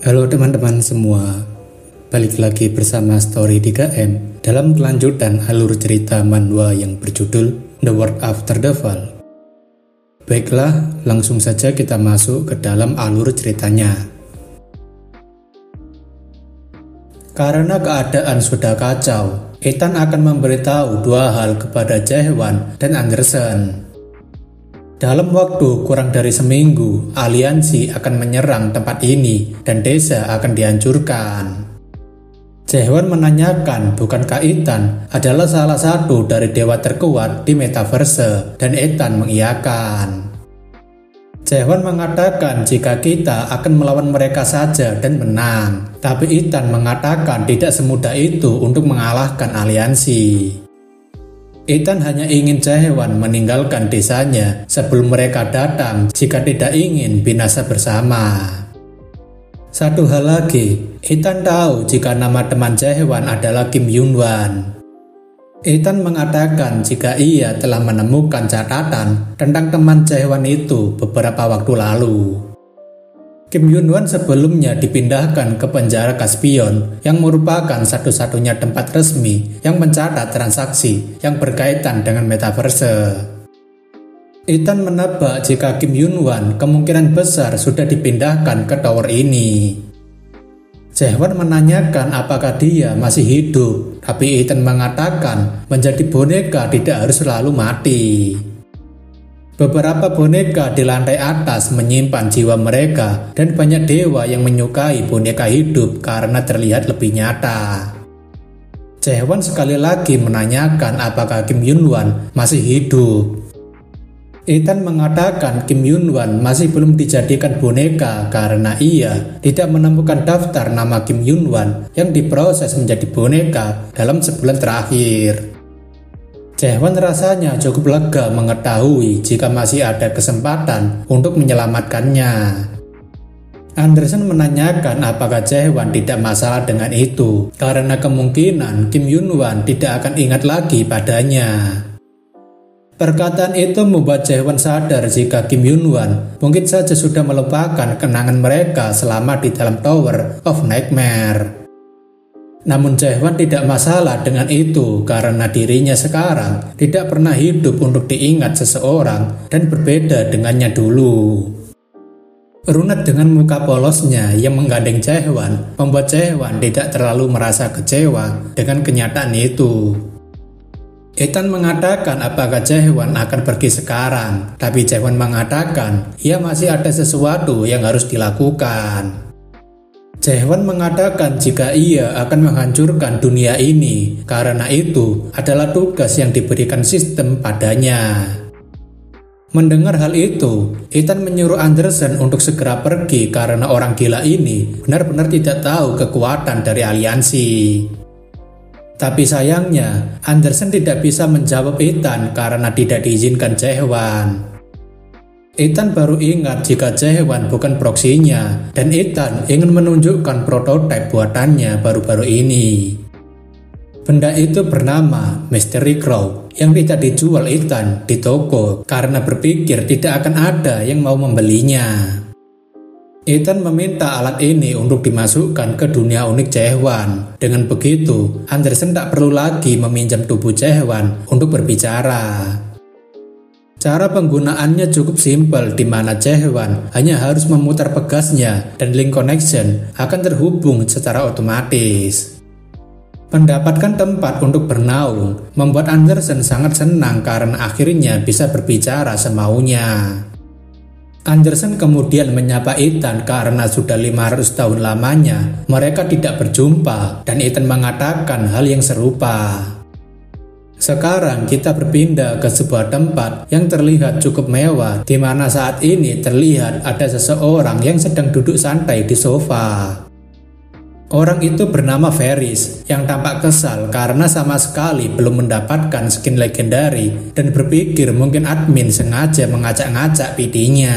Halo teman-teman semua, balik lagi bersama Story 3M dalam kelanjutan alur cerita manhwa yang berjudul The World After the Fall. Baiklah, langsung saja kita masuk ke dalam alur ceritanya. Karena keadaan sudah kacau, Ethan akan memberitahu dua hal kepada Jae-hwan dan Andersen. Dalam waktu kurang dari seminggu, aliansi akan menyerang tempat ini dan desa akan dihancurkan. Jae-hwan menanyakan bukankah Ethan adalah salah satu dari dewa terkuat di metaverse, dan Ethan mengiyakan. Jae-hwan mengatakan jika kita akan melawan mereka saja dan menang, tapi Ethan mengatakan tidak semudah itu untuk mengalahkan aliansi. Ethan hanya ingin Jae-hwan meninggalkan desanya sebelum mereka datang jika tidak ingin binasa bersama. Satu hal lagi, Ethan tahu jika nama teman Jae-hwan adalah Kim Yoon-hwan. Ethan mengatakan jika ia telah menemukan catatan tentang teman Jae-hwan itu beberapa waktu lalu. Kim Yoon-hwan sebelumnya dipindahkan ke penjara Caspion yang merupakan satu-satunya tempat resmi yang mencatat transaksi yang berkaitan dengan metaverse. Ethan menebak jika Kim Yoon-hwan kemungkinan besar sudah dipindahkan ke tower ini. Jae-hwan menanyakan apakah dia masih hidup, tapi Ethan mengatakan menjadi boneka tidak harus selalu mati. Beberapa boneka di lantai atas menyimpan jiwa mereka dan banyak dewa yang menyukai boneka hidup karena terlihat lebih nyata. Jae-hwan sekali lagi menanyakan apakah Kim Yoon-hwan masih hidup. Ethan mengatakan Kim Yoon-hwan masih belum dijadikan boneka karena ia tidak menemukan daftar nama Kim Yoon-hwan yang diproses menjadi boneka dalam sebulan terakhir. Jae-hwan rasanya cukup lega mengetahui jika masih ada kesempatan untuk menyelamatkannya. Andersen menanyakan apakah Jae-hwan tidak masalah dengan itu, karena kemungkinan Kim Yoon-hwan tidak akan ingat lagi padanya. Perkataan itu membuat Jae-hwan sadar jika Kim Yoon-hwan mungkin saja sudah melupakan kenangan mereka selama di dalam Tower of Nightmare. Namun Jae-hwan tidak masalah dengan itu karena dirinya sekarang tidak pernah hidup untuk diingat seseorang dan berbeda dengannya dulu. Runut dengan muka polosnya yang menggandeng Jae-hwan membuat Jae-hwan tidak terlalu merasa kecewa dengan kenyataan itu. Ethan mengatakan apakah Jae-hwan akan pergi sekarang, tapi Jae-hwan mengatakan ia masih ada sesuatu yang harus dilakukan. Jae-hwan mengatakan jika ia akan menghancurkan dunia ini, karena itu adalah tugas yang diberikan sistem padanya. Mendengar hal itu, Ethan menyuruh Andersen untuk segera pergi karena orang gila ini benar-benar tidak tahu kekuatan dari aliansi. Tapi sayangnya, Andersen tidak bisa menjawab Ethan karena tidak diizinkan Jae-hwan. Ethan baru ingat jika Jae-hwan bukan proksinya, dan Ethan ingin menunjukkan prototipe buatannya baru-baru ini. Benda itu bernama Mystery Crow yang tidak dijual Ethan di toko karena berpikir tidak akan ada yang mau membelinya. Ethan meminta alat ini untuk dimasukkan ke dunia unik Jae-hwan. Dengan begitu, Andersen tak perlu lagi meminjam tubuh Jae-hwan untuk berbicara. Cara penggunaannya cukup simpel di mana Jae-hwan hanya harus memutar pegasnya dan link connection akan terhubung secara otomatis. Mendapatkan tempat untuk bernaung membuat Andersen sangat senang karena akhirnya bisa berbicara semaunya. Andersen kemudian menyapa Ethan karena sudah 500 tahun lamanya mereka tidak berjumpa, dan Ethan mengatakan hal yang serupa. Sekarang kita berpindah ke sebuah tempat yang terlihat cukup mewah, di mana saat ini terlihat ada seseorang yang sedang duduk santai di sofa. Orang itu bernama Ferris yang tampak kesal karena sama sekali belum mendapatkan skin legendary dan berpikir mungkin admin sengaja mengacak-ngacak PD-nya.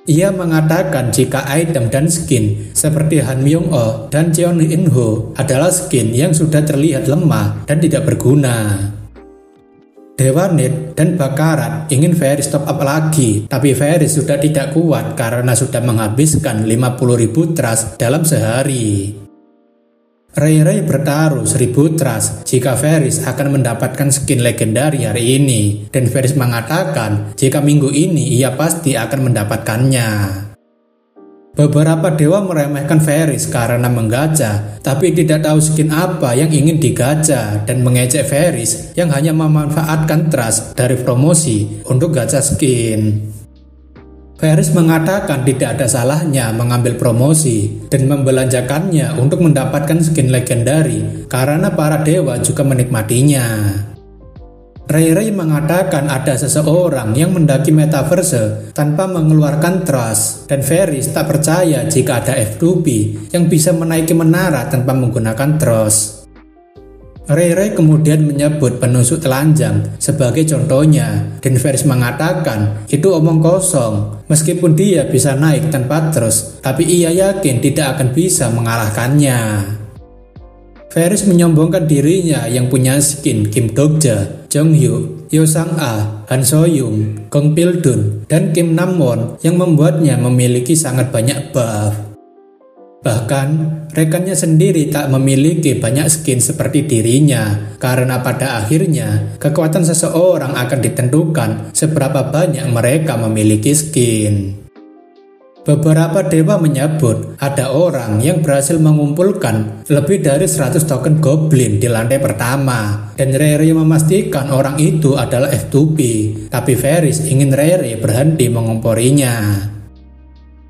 Ia mengatakan jika item dan skin seperti Han Myung-oh dan Cheon In-ho adalah skin yang sudah terlihat lemah dan tidak berguna. Dewa Nit dan Bakarat ingin Varys top up lagi, tapi Varys sudah tidak kuat karena sudah menghabiskan 50.000 trust dalam sehari. Ray bertaruh 1000 trust jika Varys akan mendapatkan skin legendari hari ini, dan Varys mengatakan jika minggu ini ia pasti akan mendapatkannya. Beberapa dewa meremehkan Varys karena menggacha, tapi tidak tahu skin apa yang ingin digacha dan mengejek Varys yang hanya memanfaatkan trust dari promosi untuk gacha skin. Varys mengatakan tidak ada salahnya mengambil promosi dan membelanjakannya untuk mendapatkan skin legendari karena para dewa juga menikmatinya. Ray mengatakan ada seseorang yang mendaki metaverse tanpa mengeluarkan trust, dan Varys tak percaya jika ada F2P yang bisa menaiki menara tanpa menggunakan trust. Ray kemudian menyebut penusuk telanjang sebagai contohnya, dan Varys mengatakan itu omong kosong, meskipun dia bisa naik tanpa trust, tapi ia yakin tidak akan bisa mengalahkannya. Varys menyombongkan dirinya yang punya skin Kim Dokja, Jong Hyuk, Yo Sang-a, Han So-young, Gong Pil-dun, dan Kim Nam-won yang membuatnya memiliki sangat banyak buff. Bahkan, rekannya sendiri tak memiliki banyak skin seperti dirinya, karena pada akhirnya kekuatan seseorang akan ditentukan seberapa banyak mereka memiliki skin. Beberapa dewa menyebut ada orang yang berhasil mengumpulkan lebih dari 100 token goblin di lantai pertama, dan Ray memastikan orang itu adalah F2P, tapi Varys ingin Ray berhenti mengomporinya.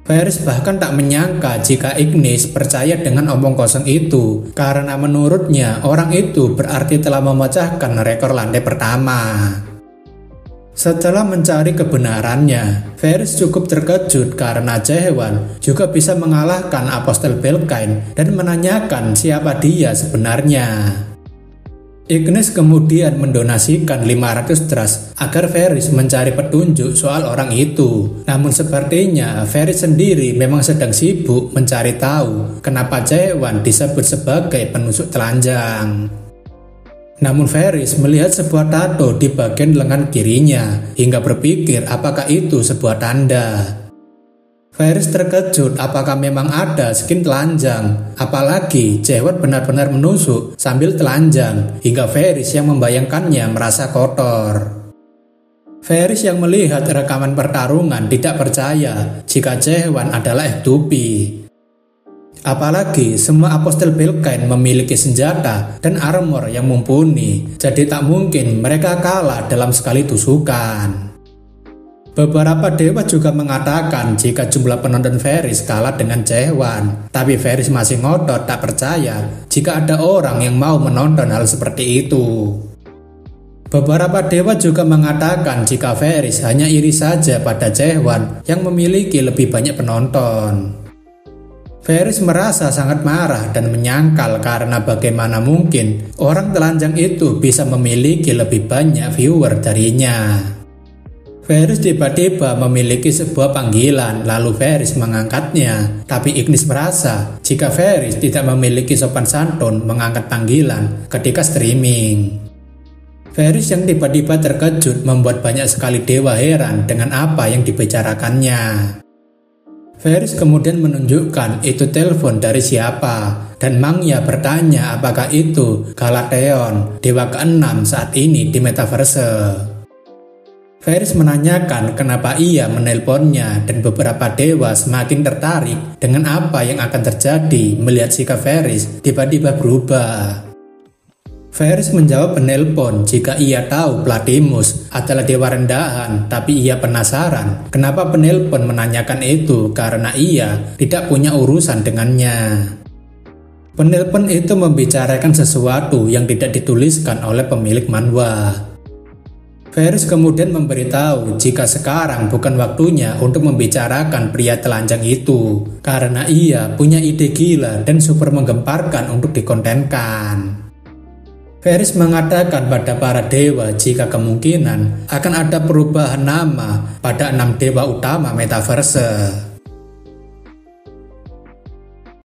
Varys bahkan tak menyangka jika Ignis percaya dengan omong kosong itu, karena menurutnya orang itu berarti telah memecahkan rekor lantai pertama. Setelah mencari kebenarannya, Varys cukup terkejut karena Jaehywan juga bisa mengalahkan Apostel Belkain dan menanyakan siapa dia sebenarnya. Ignis kemudian mendonasikan 500 trust agar Varys mencari petunjuk soal orang itu. Namun sepertinya Varys sendiri memang sedang sibuk mencari tahu kenapa Jaehywan disebut sebagai penusuk telanjang. Namun Varys melihat sebuah tato di bagian lengan kirinya hingga berpikir apakah itu sebuah tanda. Varys terkejut apakah memang ada skin telanjang, apalagi Jaehywan benar-benar menusuk sambil telanjang hingga Varys yang membayangkannya merasa kotor. Varys yang melihat rekaman pertarungan tidak percaya jika Jaehywan adalah F2P. Apalagi semua Apostel Belkain memiliki senjata dan armor yang mumpuni, jadi tak mungkin mereka kalah dalam sekali tusukan. Beberapa dewa juga mengatakan jika jumlah penonton Varys kalah dengan Jaehywan, tapi Varys masih ngotot tak percaya jika ada orang yang mau menonton hal seperti itu. Beberapa dewa juga mengatakan jika Varys hanya iri saja pada Jaehywan yang memiliki lebih banyak penonton. Varys merasa sangat marah dan menyangkal karena bagaimana mungkin orang telanjang itu bisa memiliki lebih banyak viewer darinya. Varys tiba-tiba memiliki sebuah panggilan, lalu Varys mengangkatnya, tapi Ignis merasa jika Varys tidak memiliki sopan santun mengangkat panggilan ketika streaming. Varys yang tiba-tiba terkejut membuat banyak sekali dewa heran dengan apa yang dibicarakannya. Varys kemudian menunjukkan itu telepon dari siapa, dan Mangya bertanya apakah itu Galatheon, dewa ke-6 saat ini di metaverse. Varys menanyakan kenapa ia menelponnya, dan beberapa dewa semakin tertarik dengan apa yang akan terjadi melihat sikap Varys tiba-tiba berubah. Varys menjawab penelpon jika ia tahu Platimus adalah dewa rendahan, tapi ia penasaran kenapa penelpon menanyakan itu karena ia tidak punya urusan dengannya. Penelpon itu membicarakan sesuatu yang tidak dituliskan oleh pemilik manhwa. Varys kemudian memberitahu jika sekarang bukan waktunya untuk membicarakan pria telanjang itu, karena ia punya ide gila dan super menggemparkan untuk dikontenkan. Varys mengatakan pada para dewa jika kemungkinan akan ada perubahan nama pada 6 dewa utama metaverse.